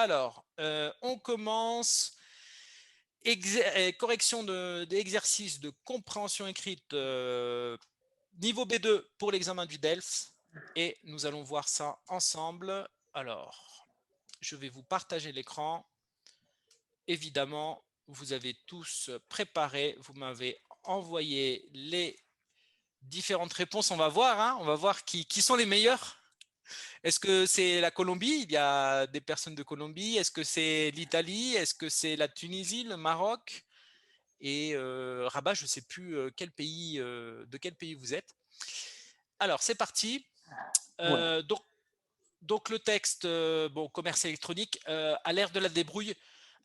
Alors, on commence. Correction d'exercice de compréhension écrite niveau B2 pour l'examen du DELF. Et nous allons voir ça ensemble. Alors, je vais vous partager l'écran. Évidemment, vous avez tous préparé. Vous m'avez envoyé les différentes réponses. On va voir, hein, on va voir qui sont les meilleurs. Est-ce que c'est la Colombie? Il y a des personnes de Colombie. Est-ce que c'est l'Italie? Est-ce que c'est la Tunisie, le Maroc? Et Rabat, je ne sais plus de quel pays vous êtes. Alors, c'est parti. Ouais. Donc, le texte, bon, commerce électronique, à l'ère de la débrouille,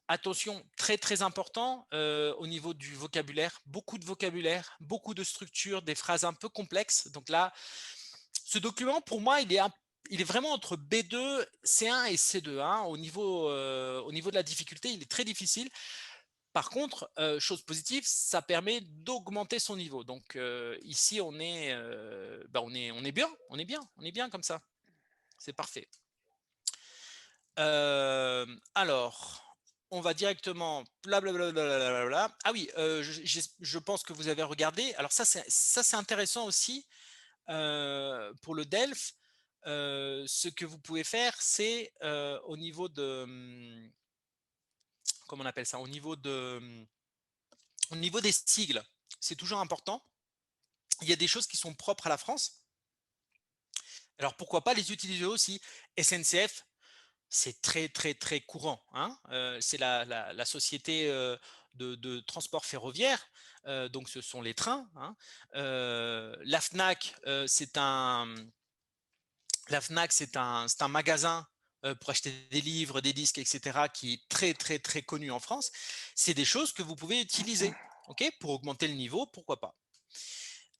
attention, très très important au niveau du vocabulaire, beaucoup de structures, des phrases un peu complexes. Donc là, ce document, pour moi, il est vraiment entre B2, C1 et C2. Hein. Au niveau de la difficulté, il est très difficile. Par contre, chose positive, ça permet d'augmenter son niveau. Donc ici, on est bien comme ça. C'est parfait. Alors, on va directement blablabla. Ah oui, je pense que vous avez regardé. Alors ça, c'est intéressant aussi pour le DELF. Ce que vous pouvez faire, c'est au niveau de comment on appelle ça, au niveau des sigles. C'est toujours important. Il y a des choses qui sont propres à la France. Alors pourquoi pas les utiliser aussi. SNCF, c'est très très très courant. Hein. C'est la société de transport ferroviaire. Donc ce sont les trains. Hein. La FNAC, c'est un magasin pour acheter des livres, des disques, etc., qui est très très très connu en France. C'est des choses que vous pouvez utiliser, ok, pour augmenter le niveau, pourquoi pas.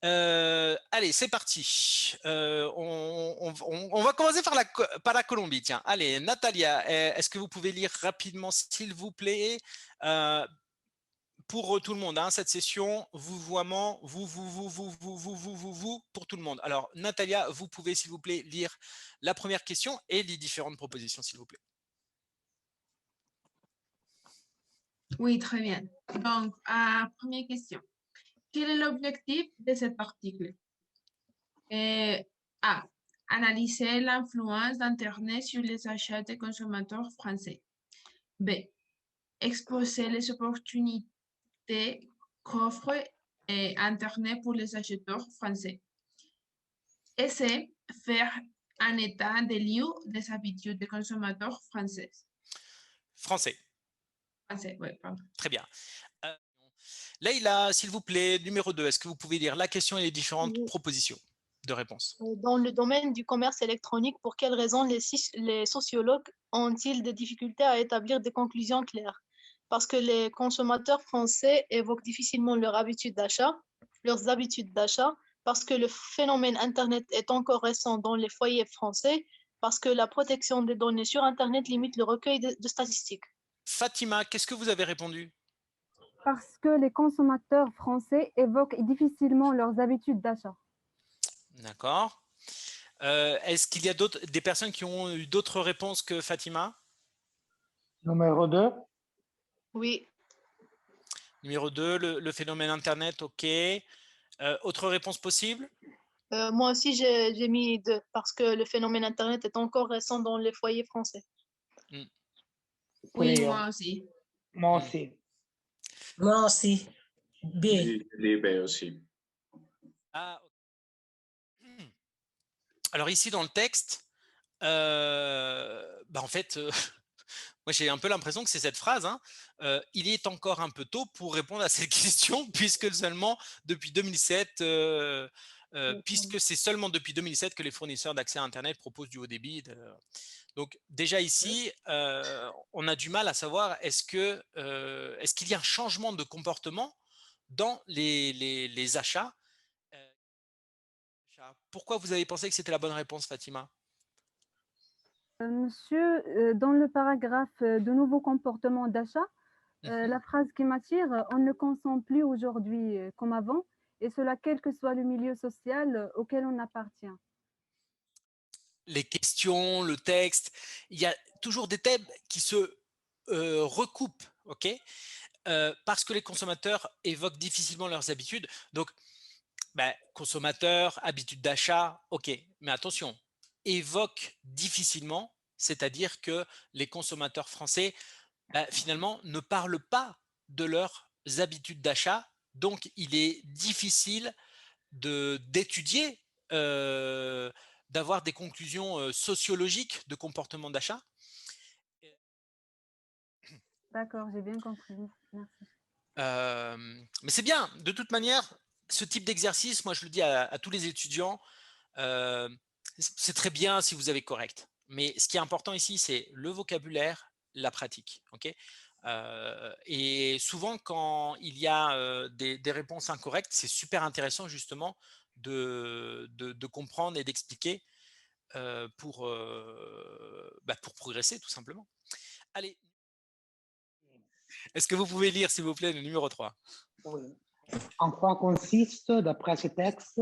Allez, c'est parti. On va commencer par la Colombie. Tiens, allez, Natalia, est-ce que vous pouvez lire rapidement, s'il vous plaît, pour tout le monde, hein, cette session, vouvoiement, vous, pour tout le monde. Alors, Natalia, vous pouvez, s'il vous plaît, lire la première question et les différentes propositions, s'il vous plaît. Oui, très bien. Donc, première question. Quel est l'objectif de cet article? A. Analyser l'influence d'Internet sur les achats des consommateurs français. B. Exposer les opportunités qu'offre Internet pour les acheteurs français. Et C. Faire un état des lieux des habitudes des consommateurs français. Français. Français, oui, pardon. Très bien. Leïla, s'il vous plaît, numéro 2, est-ce que vous pouvez lire la question et les différentes propositions de réponse? Dans le domaine du commerce électronique, pour quelles raisons les sociologues ont-ils des difficultés à établir des conclusions claires? Parce que les consommateurs français évoquent difficilement leurs habitudes d'achat, parce que le phénomène Internet est encore récent dans les foyers français, parce que la protection des données sur Internet limite le recueil de statistiques. Fatima, qu'est-ce que vous avez répondu? Parce que les consommateurs français évoquent difficilement leurs habitudes d'achat. D'accord. Est-ce qu'il y a des personnes qui ont eu d'autres réponses que Fatima? Numéro 2. Oui. Numéro 2, le phénomène Internet, ok. Autre réponse possible? Moi aussi, j'ai mis 2, parce que le phénomène Internet est encore récent dans les foyers français. Oui, moi aussi. Moi aussi. Moi aussi. B. B aussi. Ah, alors ici dans le texte, en fait, moi j'ai un peu l'impression que c'est cette phrase, hein, il est encore un peu tôt pour répondre à cette question puisque seulement depuis 2007, puisque c'est seulement depuis 2007 que les fournisseurs d'accès à Internet proposent du haut débit. Donc déjà ici, on a du mal à savoir est-ce qu'il y a un changement de comportement dans les achats. Pourquoi vous avez pensé que c'était la bonne réponse, Fatima? Monsieur, dans le paragraphe de nouveaux comportements d'achat, la phrase qui m'attire, on ne consomme plus aujourd'hui comme avant, et cela quel que soit le milieu social auquel on appartient. les questions, le texte, il y a toujours des thèmes qui se recoupent, ok? Parce que les consommateurs évoquent difficilement leurs habitudes. Donc, ben, consommateurs, habitudes d'achat, ok, mais attention, évoquent difficilement, c'est-à-dire que les consommateurs français, ben, finalement, ne parlent pas de leurs habitudes d'achat, donc il est difficile d'étudier, d'avoir des conclusions sociologiques de comportement d'achat. D'accord, j'ai bien compris. Merci. Mais c'est bien, de toute manière, ce type d'exercice, moi je le dis à tous les étudiants, c'est très bien si vous avez correct. Mais ce qui est important ici, c'est le vocabulaire, la pratique. Okay, et souvent, quand il y a des réponses incorrectes, c'est super intéressant justement de comprendre et d'expliquer pour progresser tout simplement. Allez, est-ce que vous pouvez lire, s'il vous plaît, le numéro 3? Oui. En quoi consiste, d'après ce texte,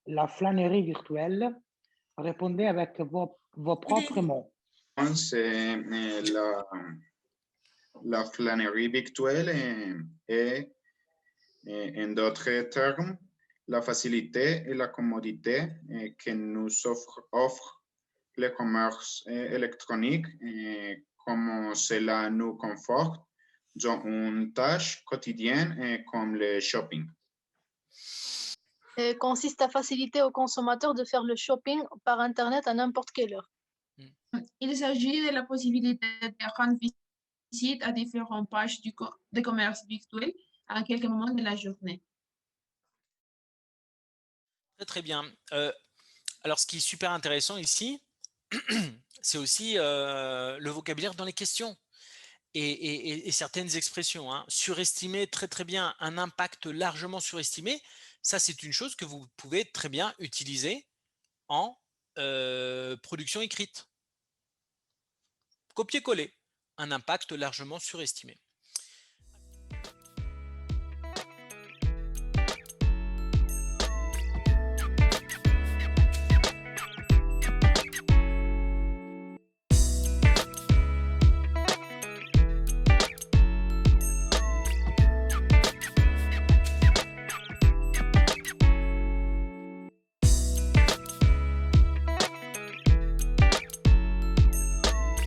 la flânerie virtuelle? Répondez avec vos propres mots. C'est la flânerie virtuelle est, en d'autres termes, la facilité et la commodité que nous offre le commerce électronique, comme cela nous conforte dans une tâche quotidienne comme le shopping. Consiste à faciliter aux consommateurs de faire le shopping par Internet à n'importe quelle heure. Il s'agit de la possibilité de rendre visite à différentes pages de commerce virtuel à quelques moments de la journée. Très, très bien. Alors, ce qui est super intéressant ici, c'est aussi le vocabulaire dans les questions et certaines expressions. Hein. Surestimer, très, très bien. Un impact largement surestimé, ça, c'est une chose que vous pouvez très bien utiliser en production écrite. Copier-coller. Un impact largement surestimé.